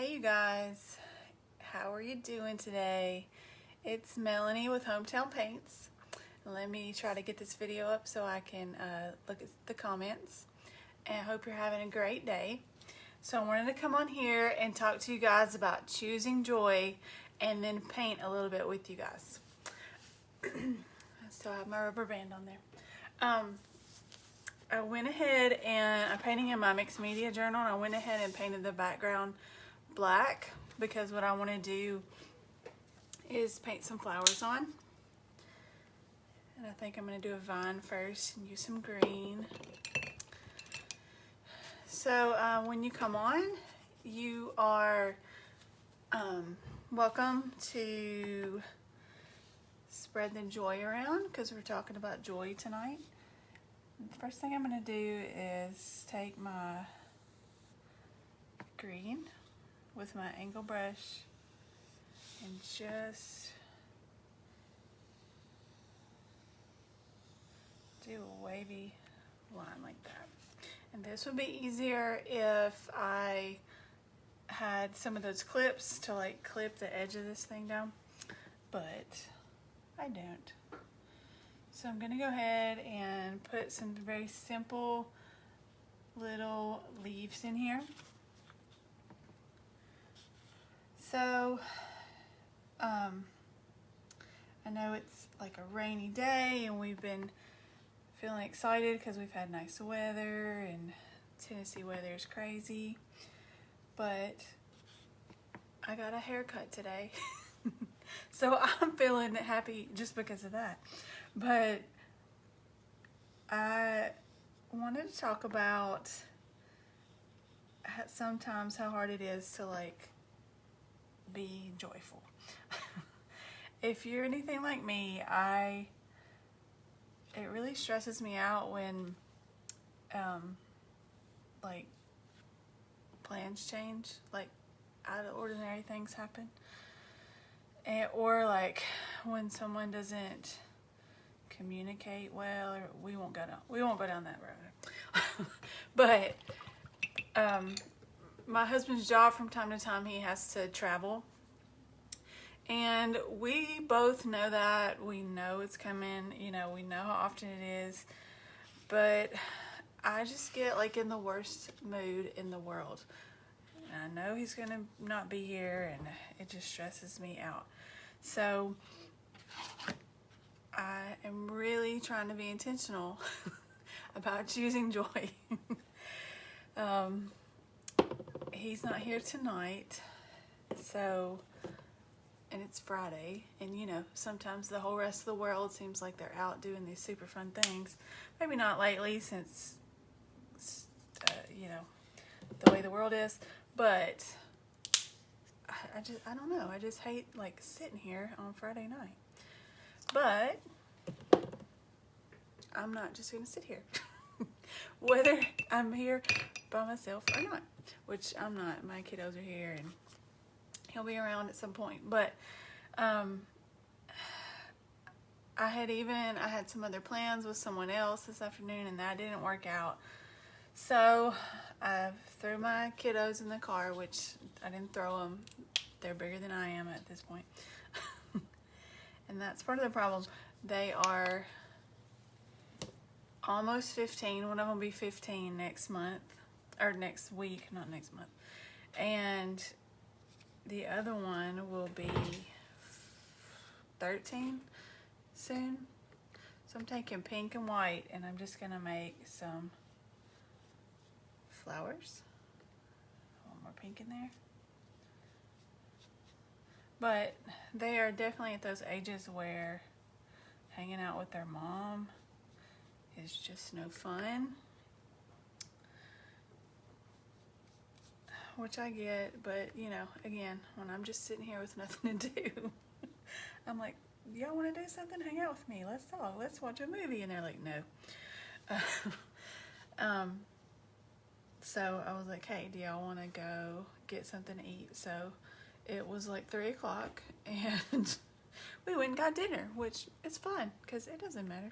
Hey you guys, how are you doing today? It's Melanie with Hometown Paints. Let me try to get this video up so I can look at the comments, and I hope you're having a great day. So I wanted to come on here and talk to you guys about choosing joy and then paint a little bit with you guys. So I have my rubber band on there. I went ahead and I'm painting in my mixed media journal, and I went ahead and painted the background black because what I want to do is paint some flowers on. And I think I'm going to do a vine first and use some green. So when you come on, you are welcome to spread the joy around because we're talking about joy tonight. The first thing I'm going to do is take my green with my angle brush and just do a wavy line like that. And this would be easier if I had some of those clips to like clip the edge of this thing down, but I don't. So I'm going to go ahead and put some very simple little leaves in here. So I know it's like a rainy day and we've been feeling excited because we've had nice weather, and Tennessee weather is crazy, but I got a haircut today. So I'm feeling happy just because of that. But I wanted to talk about sometimes how hard it is to like be joyful. If you're anything like me, it really stresses me out when like plans change, like out of ordinary things happen, or like when someone doesn't communicate well, or we won't go down that road. But my husband's job, from time to time he has to travel, and we both know that. We know it's coming, you know, we know how often it is, but I just get like in the worst mood in the world. And I know he's gonna not be here, and it just stresses me out. So I am really trying to be intentional about choosing joy. He's not here tonight, so, and it's Friday, and you know, sometimes the whole rest of the world seems like they're out doing these super fun things. Maybe not lately, since you know, the way the world is, but I don't know, I just hate like sitting here on Friday night. But I'm not just gonna sit here whether I'm here by myself or not, which I'm not. My kiddos are here and he'll be around at some point. But I had some other plans with someone else this afternoon, and that didn't work out. So I threw my kiddos in the car, which I didn't throw them. They're bigger than I am at this point. And that's part of the problem. They are almost 15. One of them will be 15 next month, or next week, not next month. And the other one will be 13 soon. So I'm taking pink and white, and I'm just gonna make some flowers. One more pink in there. But they are definitely at those ages where hanging out with their mom is just no fun, which I get. But you know, again, when I'm just sitting here with nothing to do, I'm like, y'all want to do something? Hang out with me, let's talk, let's watch a movie. And they're like, no. So I was like, hey, do y'all want to go get something to eat? So it was like 3 o'clock, and we went and got dinner, which is fun because it doesn't matter.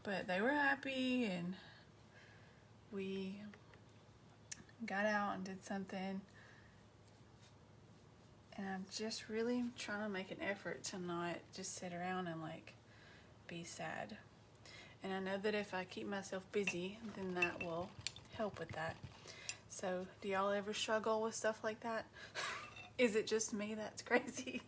But they were happy, and we got out and did something And I'm just really trying to make an effort to not just sit around and like be sad. And I know that if I keep myself busy, then that will help with that. So do y'all ever struggle with stuff like that? Is it just me that's crazy?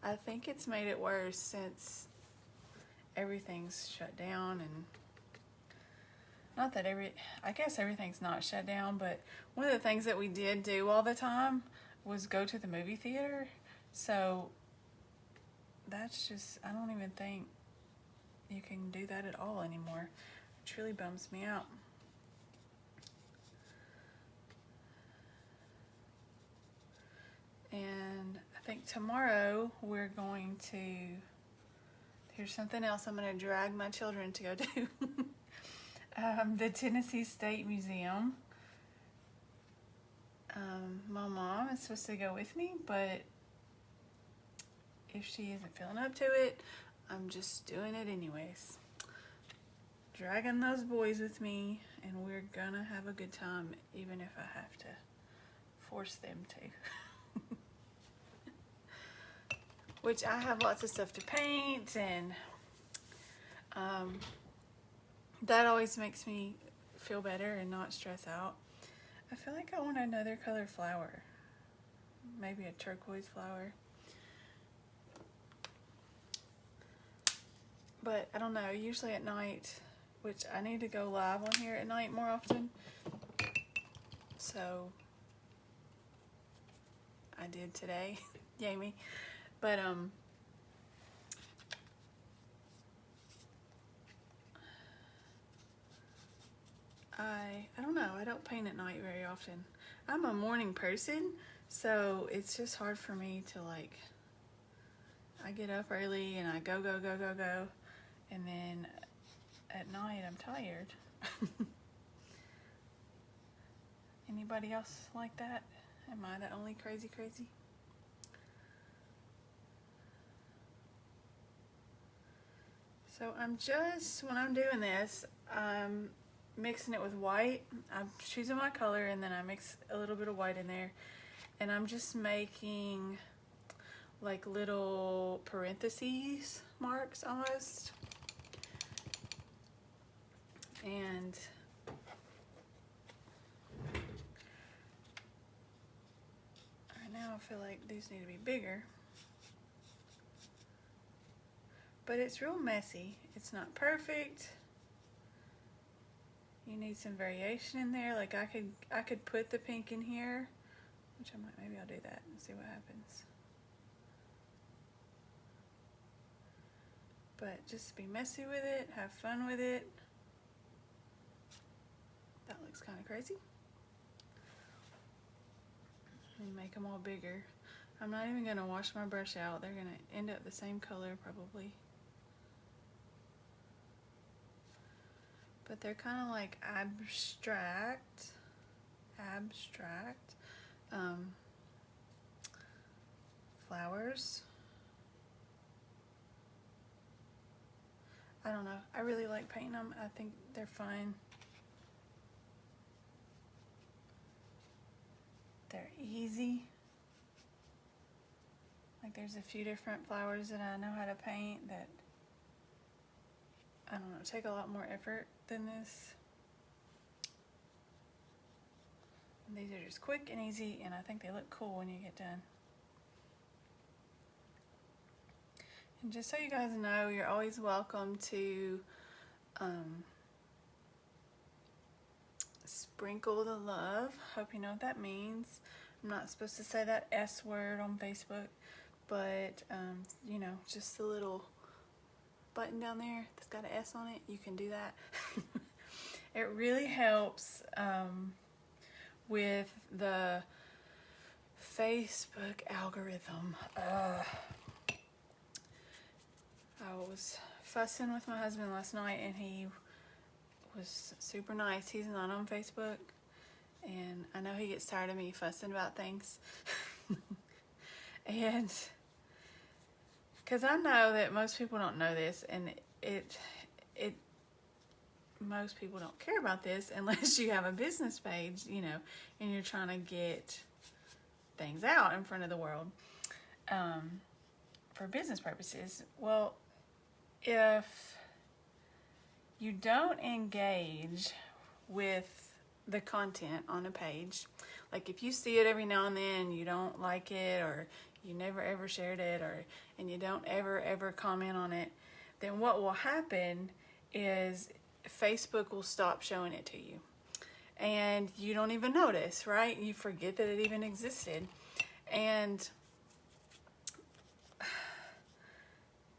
I think it's made it worse since everything's shut down, and not that I guess everything's not shut down, but one of the things that we did do all the time was go to the movie theater. So that's just, I don't even think you can do that at all anymore, which really bums me out. And I think tomorrow we're going to, here's something else I'm going to drag my children to go do. The Tennessee State Museum. My mom is supposed to go with me, but if she isn't feeling up to it, I'm just doing it anyways. Dragging those boys with me, and we're gonna have a good time, even if I have to force them to. Which I have lots of stuff to paint, and that always makes me feel better and not stress out. I feel like I want another color flower. Maybe a turquoise flower. But I don't know, usually at night, which I need to go live on here at night more often. So I did today. Yay me. But I don't know, I don't paint at night very often. I'm a morning person, so it's just hard for me to like, I get up early and I go, and then at night I'm tired. Anybody else like that? Am I the only crazy? So I'm just, when I'm doing this, I'm mixing it with white. I'm choosing my color, and then I mix a little bit of white in there, and I'm just making like little parentheses marks almost. And right now I feel like these need to be bigger, but it's real messy. It's not perfect. You need some variation in there. Like I could put the pink in here, which I might, maybe I'll do that and see what happens. But just be messy with it, have fun with it. That looks kind of crazy. And make them all bigger. I'm not even gonna wash my brush out. They're gonna end up the same color probably. But they're kind of like abstract flowers. I don't know. I really like painting them. I think they're fun. They're easy. Like there's a few different flowers that I know how to paint that, I don't know, take a lot more effort than this. And these are just quick and easy, and I think they look cool when you get done. And just so you guys know, you're always welcome to sprinkle the love. Hope you know what that means. I'm not supposed to say that S word on Facebook, but you know, just the little button down there that's got an S on it, you can do that. It really helps with the Facebook algorithm. I was fussing with my husband last night, and he was super nice. He's not on Facebook, and I know he gets tired of me fussing about things. And because I know that most people don't know this, and it most people don't care about this unless you have a business page, you know, and you're trying to get things out in front of the world for business purposes. Well, if you don't engage with the content on a page, like if you see it every now and then, you don't like it, or you never ever shared it, and you don't ever comment on it, then what will happen is Facebook will stop showing it to you. And you don't even notice, right? You forget that it even existed. And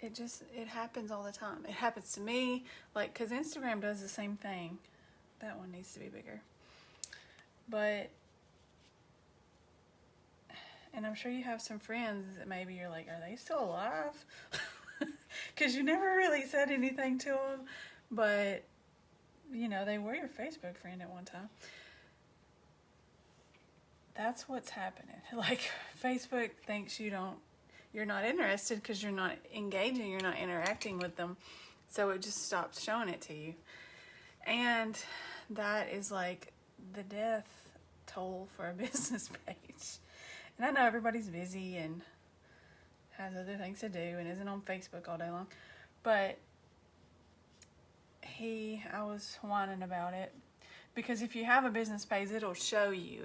it happens all the time. It happens to me, like, because Instagram does the same thing. That one needs to be bigger. But, and I'm sure you have some friends that maybe you're like, are they still alive? Because you never really said anything to them, but, you know, they were your Facebook friend at one time. That's what's happening. Like, Facebook thinks you're not interested because you're not engaging, you're not interacting with them, so it just stops showing it to you. And that is like the death toll for a business page. And I know everybody's busy and has other things to do and isn't on Facebook all day long, but I was whining about it, because if you have a business page, it'll show you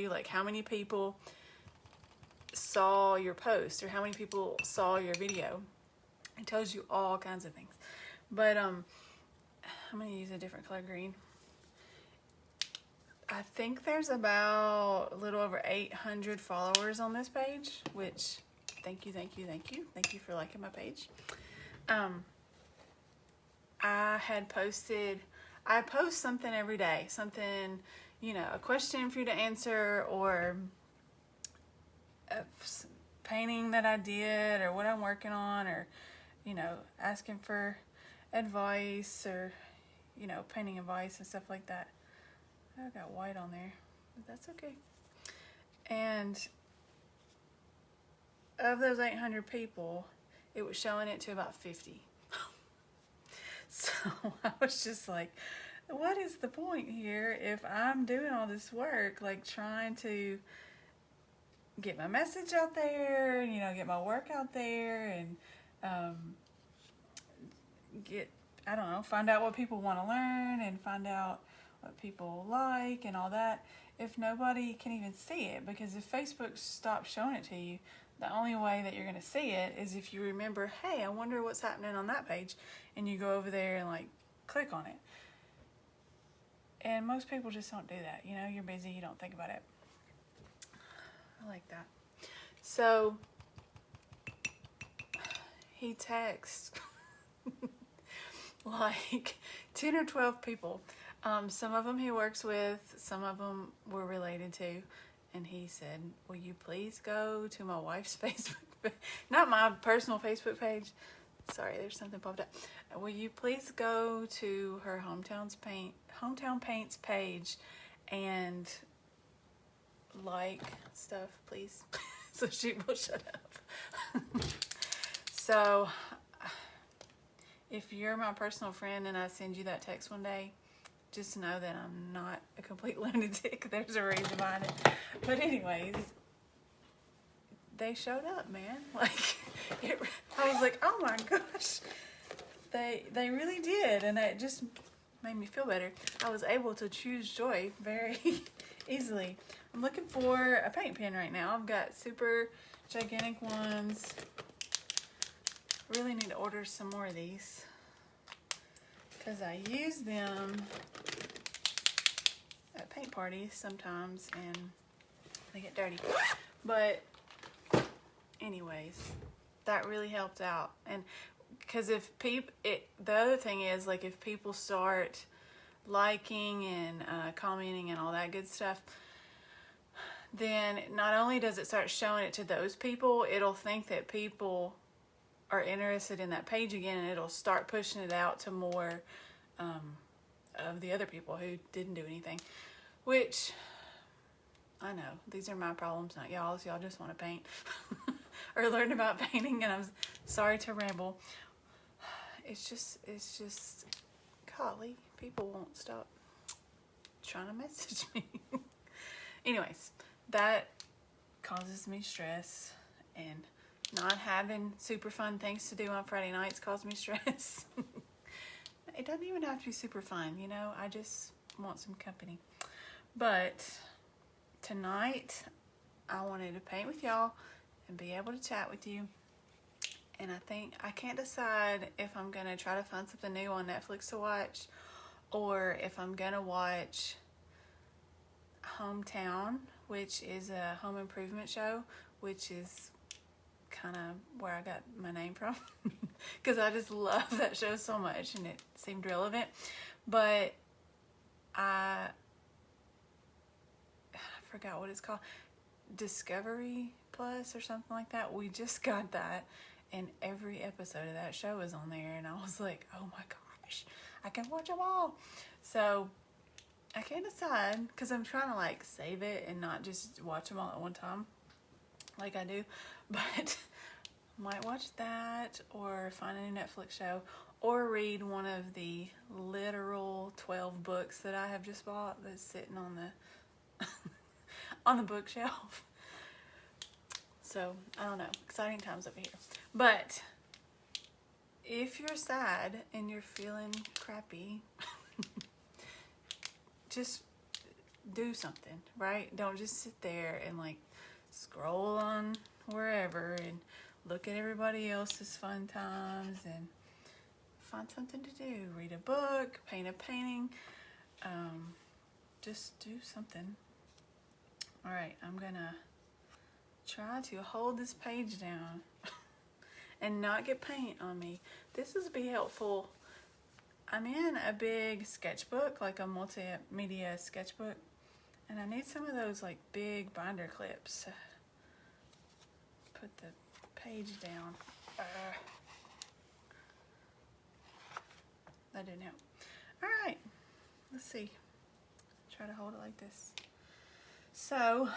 like how many people saw your post or how many people saw your video. It tells you all kinds of things. But I'm going to use a different color green. I think there's about a little over 800 followers on this page, which thank you for liking my page. I post something every day, something, you know, a question for you to answer, or a painting that I did, or what I'm working on, or, you know, asking for advice, or, you know, painting advice and stuff like that. I got white on there, but that's okay. And of those 800 people, it was showing it to about 50. So I was just like, what is the point here if I'm doing all this work, like trying to get my message out there, you know, get my work out there, and find out what people want to learn and find out what people like and all that, if nobody can even see it? Because if Facebook stops showing it to you, the only way that you're going to see it is if you remember, hey, I wonder what's happening on that page, and you go over there and like click on it. And most people just don't do that. You know, you're busy, you don't think about it. I like that. So he texts like 10 or 12 people. Some of them he works with, some of them we're related to. And he said, will you please go to my wife's Facebook page? Not my personal Facebook page. Sorry, there's something popped up. Will you please go to her Hometown Paints page and like stuff, please? So she will shut up. So if you're my personal friend and I send you that text one day, just know that I'm not a complete lunatic. There's a reason behind it. But anyways, they showed up, man. Like, I was like, oh my gosh. They really did. And it just made me feel better. I was able to choose joy very easily. I'm looking for a paint pen right now. I've got super gigantic ones. Really need to order some more of these, because I use them at paint parties sometimes and they get dirty. But anyways, that really helped out. And because if the other thing is, like, if people start liking and commenting and all that good stuff, then not only does it start showing it to those people, it'll think that people are interested in that page again, and it'll start pushing it out to more of the other people who didn't do anything. Which, I know, these are my problems, not y'all's. Y'all just want to paint or learn about painting, and I'm sorry to ramble. It's just golly, people won't stop trying to message me. Anyways, that causes me stress, and not having super fun things to do on Friday nights causes me stress. It doesn't even have to be super fun, you know, I just want some company. But tonight, I wanted to paint with y'all and be able to chat with you. And I can't decide if I'm going to try to find something new on Netflix to watch, or if I'm going to watch Hometown, which is a home improvement show, which is kind of where I got my name from, because I just love that show so much and it seemed relevant. But I forgot what it's called, Discovery Plus or something like that. We just got that, and every episode of that show is on there, and I was like, oh my gosh, I can watch them all. So I can't decide, because I'm trying to like save it and not just watch them all at one time like I do. But might watch that, or find a new Netflix show, or read one of the literal 12 books that I have just bought that's sitting on the on the bookshelf. So I don't know, exciting times over here. But if you're sad and you're feeling crappy, just do something, right? Don't just sit there and like scroll on wherever and look at everybody else's fun times, and find something to do. Read a book, paint a painting, just do something. All right, I'm gonna try to hold this page down and not get paint on me. This will be helpful. I'm in a big sketchbook, like a multimedia sketchbook, and I need some of those like big binder clips to put the page down. That didn't help. All right, let's see. Try to hold it like this. So,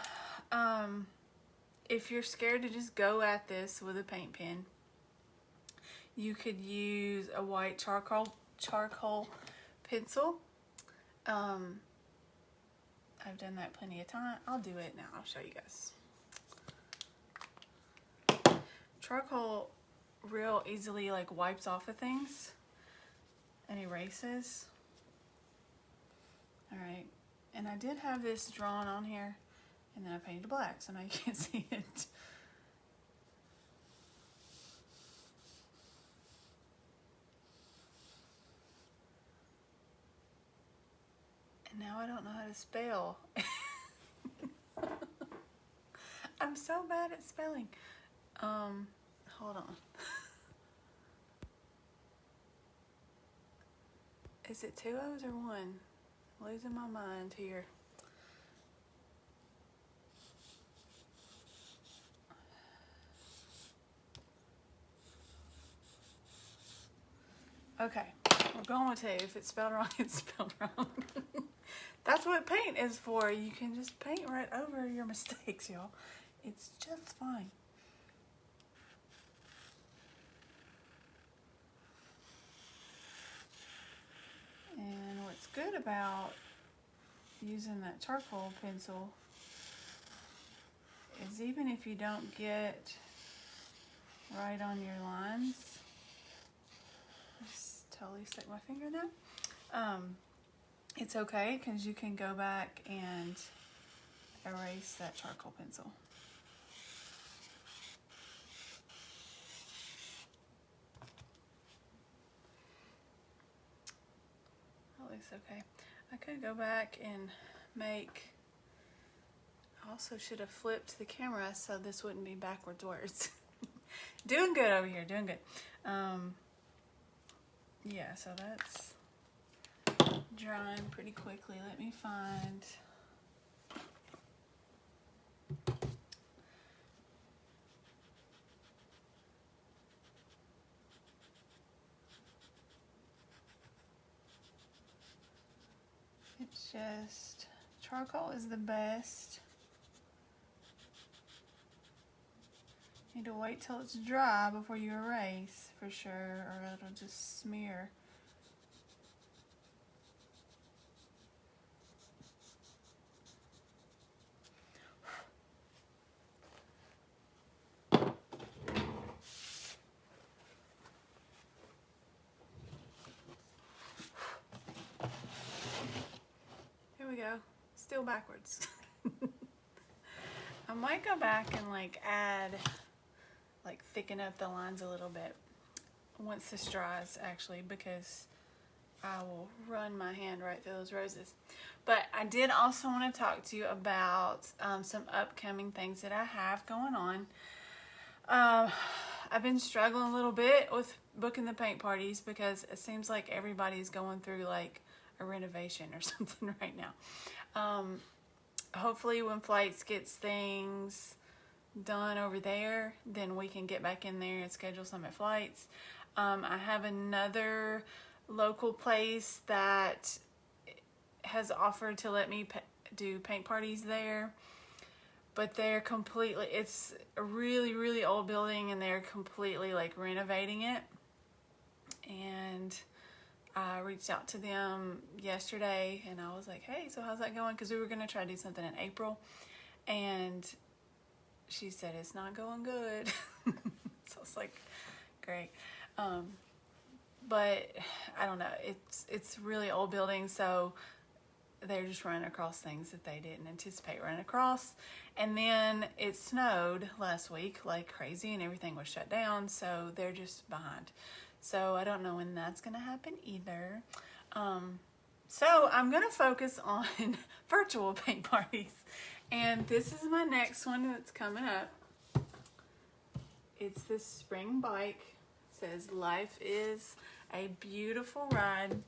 if you're scared to just go at this with a paint pen, you could use a white charcoal pencil. I've done that plenty of time. I'll do it now. I'll show you guys. Charcoal real easily like wipes off of things and erases. All right, and I did have this drawn on here, and then I painted black, so now you can't see it. And now I don't know how to spell. I'm so bad at spelling. Hold on. Is it 2 O's or 1? Losing my mind here. Okay, we're going with 2. If it's spelled wrong, it's spelled wrong. That's what paint is for. You can just paint right over your mistakes, y'all. It's just fine. And what's good about using that charcoal pencil is even if you don't get right on your lines, just totally stuck my finger in that. It's okay, because you can go back and erase that charcoal pencil. That looks okay. I could go back and make, I also should have flipped the camera so this wouldn't be backwards words. Doing good over here, doing good. Yeah, so that's drying pretty quickly. Let me find it's just charcoal is the best. You need to wait till it's dry before you erase for sure, or it'll just smear. still backwards. I might go back and like add, like thicken up the lines a little bit once this dries, actually, because I will run my hand right through those roses. But I did also want to talk to you about some upcoming things that I have going on. I've been struggling a little bit with booking the paint parties because it seems like everybody's going through like a renovation or something right now. Hopefully when Flights gets things done over there, then we can get back in there and schedule some at Flights. I have another local place that has offered to let me do paint parties there, but they're completely, it's a really, really old building and they're completely like renovating it. And I reached out to them yesterday and I was like, hey, so how's that going? Because we were going to try to do something in April. And she said, it's not going good. So it's like, great. But I don't know, it's really old building, so they're just running across things that they didn't anticipate running across. And then it snowed last week like crazy and everything was shut down, so they're just behind. So I don't know when that's gonna happen either. So I'm gonna focus on virtual paint parties. And this is my next one that's coming up. It's this spring bike. It says life is a beautiful ride.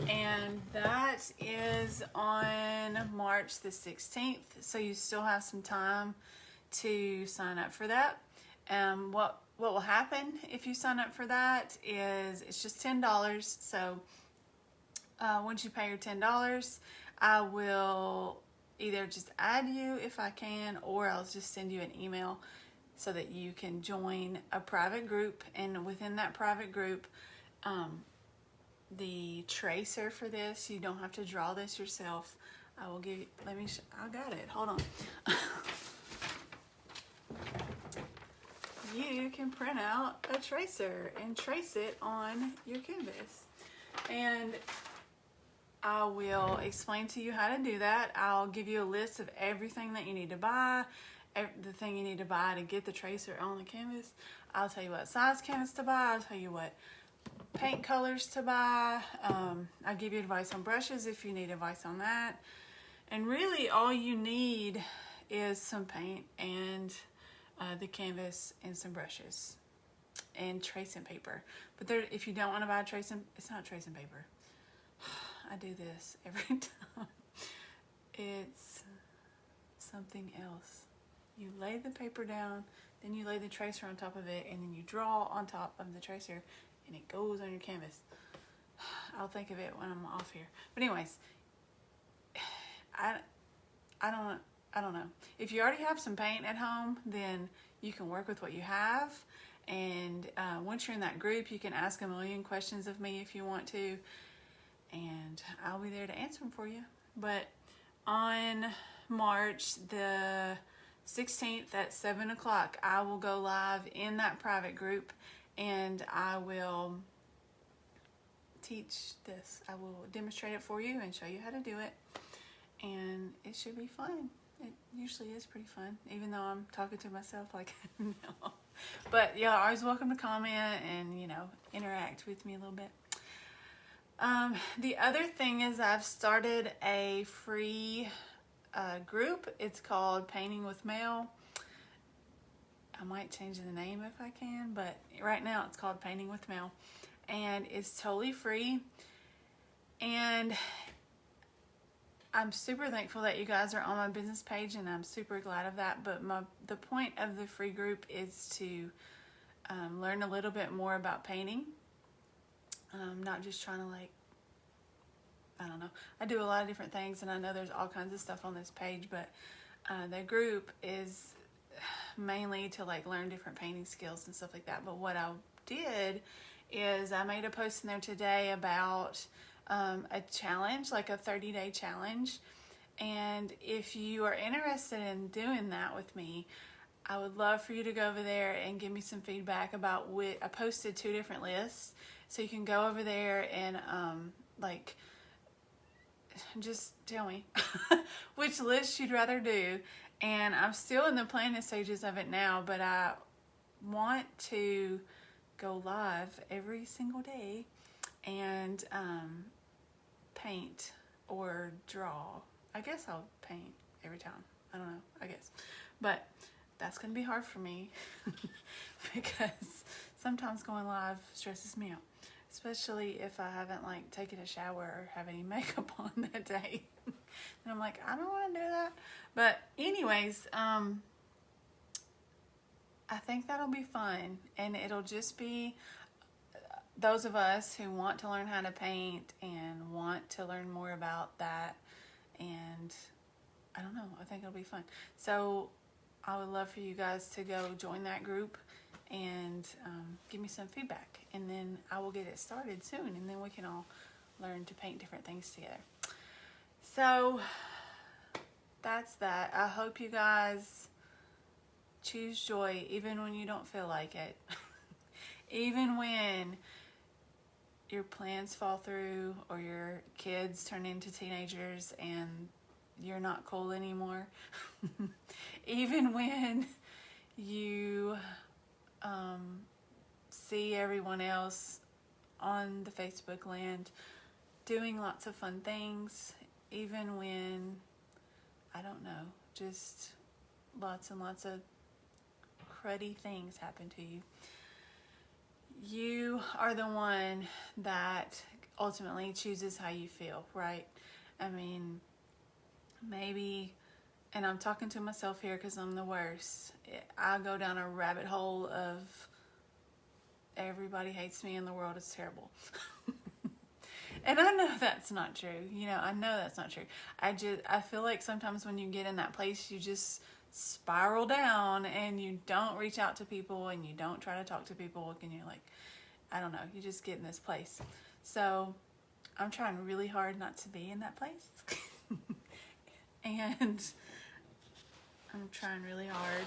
And that is on March the 16th. So you still have some time to sign up for that. What will happen if you sign up for that is it's just $10. So once you pay your $10, I will either just add you if I can, or I'll just send you an email so that you can join a private group. And within that private group, the tracer for this, you don't have to draw this yourself. I will give you, I got it, hold on. You can print out a tracer and trace it on your canvas. And I will explain to you how to do that. I'll give you a list of everything that you need to buy, the thing you need to buy to get the tracer on the canvas. I'll tell you what size canvas to buy. I'll tell you what paint colors to buy. I'll give you advice on brushes if you need advice on that. And really all you need is some paint and the canvas and some brushes and tracing paper. But there, if you don't want to buy tracing, it's not tracing paper. I do this every time. It's something else. You lay the paper down, then you lay the tracer on top of it, and then you draw on top of the tracer, and it goes on your canvas. I'll think of it when I'm off here. But anyways, I don't know. If you already have some paint at home, then you can work with what you have. And once you're in that group, you can ask a million questions of me if you want to, and I'll be there to answer them for you. But on March the 16th at 7 o'clock, I will go live in that private group, and I will teach this. I will demonstrate it for you and show you how to do it, and it should be fun. It usually is pretty fun, even though I'm talking to myself like no. But y'all are always welcome to comment and, you know, interact with me a little bit. The other thing is I've started a free group. It's called Painting with Mel. I might change the name if I can, but right now it's called Painting with Mel, and it's totally free. And I'm super thankful that you guys are on my business page, and I'm super glad of that. But the point of the free group is to learn a little bit more about painting. Not just trying to, like, I don't know. I do a lot of different things, and I know there's all kinds of stuff on this page, but the group is mainly to, like, learn different painting skills and stuff like that. But what I did is I made a post in there today about a challenge, like a 30-day challenge. And if you are interested in doing that with me, I would love for you to go over there and give me some feedback about what I posted 2 different lists. So you can go over there and like just tell me which list you'd rather do. And I'm still in the planning stages of it now, but I want to go live every single day and paint or draw. I guess I'll paint every time. I don't know, I guess. But that's going to be hard for me because sometimes going live stresses me out, especially if I haven't like taken a shower or have any makeup on that day. And I'm like, I don't want to do that. But anyways, I think that'll be fun, and it'll just be those of us who want to learn how to paint and want to learn more about that. And I don't know, I think it'll be fun. So I would love for you guys to go join that group and give me some feedback, and then I will get it started soon, and then we can all learn to paint different things together. So that's that. I hope you guys choose joy even when you don't feel like it. Even when your plans fall through or your kids turn into teenagers and you're not cool anymore. Even when you see everyone else on the Facebook land doing lots of fun things. Even when, I don't know, just lots and lots of cruddy things happen to you. You are the one that ultimately chooses how you feel, right? I mean, maybe, and I'm talking to myself here because I'm the worst. I go down a rabbit hole of everybody hates me and the world is terrible. And I know that's not true. You know, I know that's not true. I feel like sometimes when you get in that place, you just spiral down and you don't reach out to people and you don't try to talk to people, and you're like, I don't know, you just get in this place. So I'm trying really hard not to be in that place. And I'm trying really hard,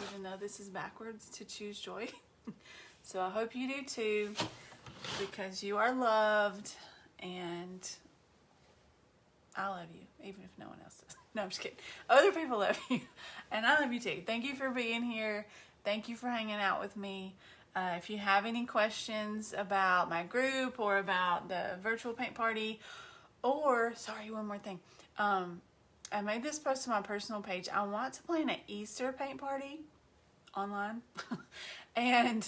even though this is backwards, to choose joy. So I hope you do too, because you are loved, and I love you, even if no one else does. No, I'm just kidding. Other people love you, and I love you too. Thank you for being here. Thank you for hanging out with me. If you have any questions about my group or about the virtual paint party, or, sorry, one more thing. I made this post on my personal page. I want to plan an Easter paint party online. And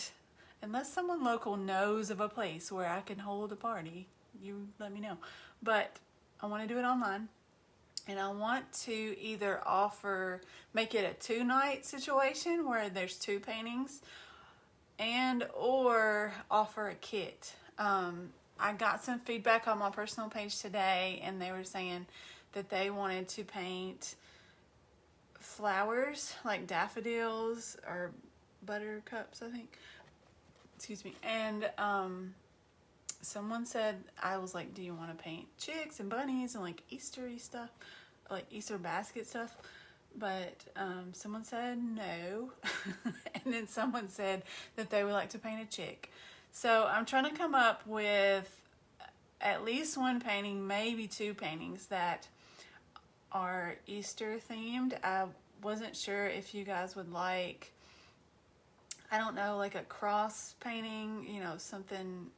unless someone local knows of a place where I can hold a party, you let me know. But I want to do it online. And I want to either make it a 2-night situation where there's 2 paintings, and or offer a kit. I got some feedback on my personal page today, and they were saying that they wanted to paint flowers like daffodils or buttercups, I think. Excuse me. And someone said, I was like, do you want to paint chicks and bunnies and like Eastery stuff, like Easter basket stuff? But someone said no. And then someone said that they would like to paint a chick. So I'm trying to come up with at least 1 painting, maybe 2 paintings that are Easter themed. I wasn't sure if you guys would like, I don't know, like a cross painting, you know, something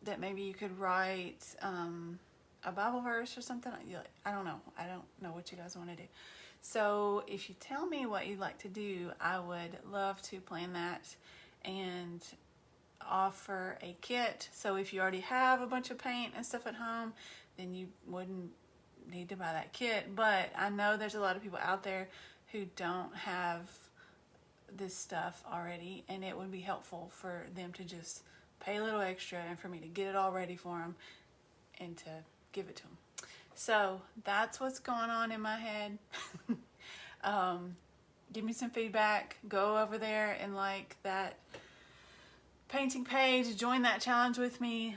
that maybe you could write a Bible verse or something. I don't know. I don't know what you guys want to do. So if you tell me what you'd like to do, I would love to plan that and offer a kit. So if you already have a bunch of paint and stuff at home, then you wouldn't need to buy that kit. But I know there's a lot of people out there who don't have this stuff already, and it would be helpful for them to just pay a little extra and for me to get it all ready for them and to give it to them. So that's what's going on in my head. Give me some feedback. Go over there and like that painting page. Join that challenge with me.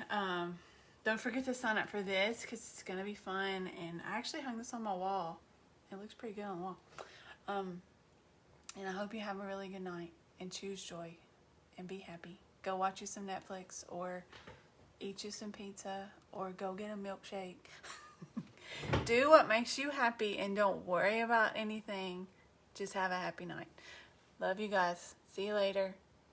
Don't forget to sign up for this because it's going to be fun. And I actually hung this on my wall. It looks pretty good on the wall. And I hope you have a really good night and choose joy and be happy. Go watch you some Netflix or eat you some pizza, or go get a milkshake. Do what makes you happy and don't worry about anything. Just have a happy night. Love you guys. See you later.